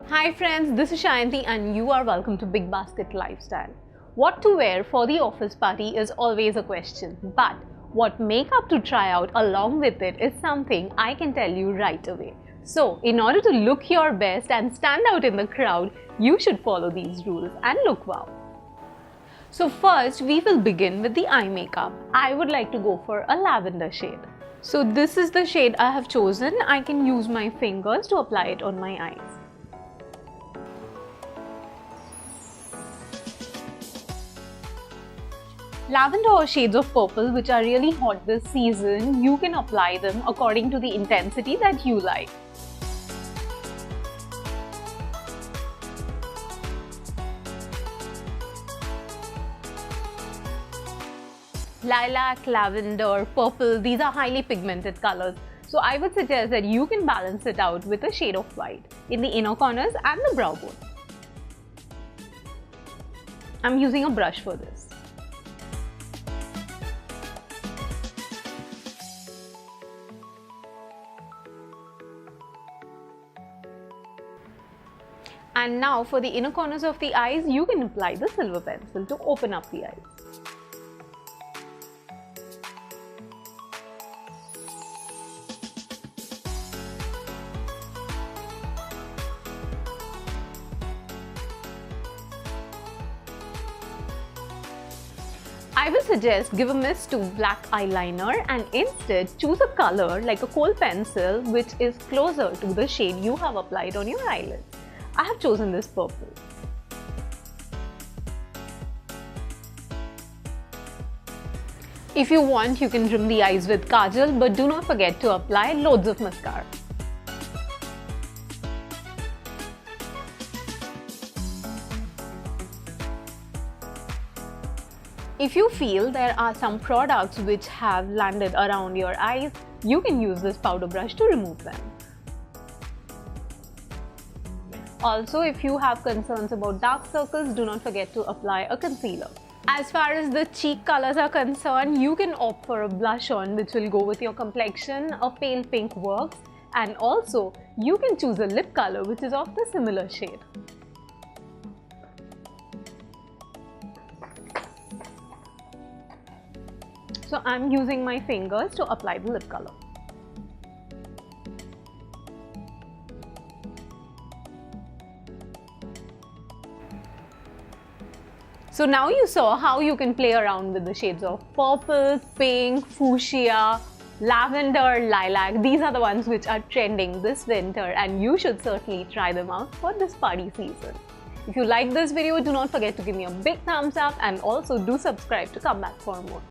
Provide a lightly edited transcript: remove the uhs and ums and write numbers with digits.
Hi friends, this is Shayanti and you are welcome to Big Basket Lifestyle. What to wear for the office party is always a question, but what makeup to try out along with it is something I can tell you right away. So, in order to look your best and stand out in the crowd, you should follow these rules and look wow. So first, we will begin with the eye makeup. I would like to go for a lavender shade. So this is the shade I have chosen. I can use my fingers to apply it on my eyes. Lavender or shades of purple which are really hot this season, you can apply them according to the intensity that you like. Lilac, lavender, purple, these are highly pigmented colors. So I would suggest that you can balance it out with a shade of white in the inner corners and the brow bone. I'm using a brush for this. And now for the inner corners of the eyes, you can apply the silver pencil to open up the eyes. I will suggest give a miss to black eyeliner and instead choose a color like a kohl pencil which is closer to the shade you have applied on your eyelids. I have chosen this purple. If you want, you can trim the eyes with kajal, but do not forget to apply loads of mascara. If you feel there are some products which have landed around your eyes, you can use this powder brush to remove them. Also, if you have concerns about dark circles, do not forget to apply a concealer. As far as the cheek colors are concerned, you can opt for a blush on which will go with your complexion. A pale pink works, and also you can choose a lip color which is of the similar shade. So I'm using my fingers to apply the lip color. So now you saw how you can play around with the shades of purple, pink, fuchsia, lavender, lilac. These are the ones which are trending this winter and you should certainly try them out for this party season. If you like this video, do not forget to give me a big thumbs up and also do subscribe to come back for more.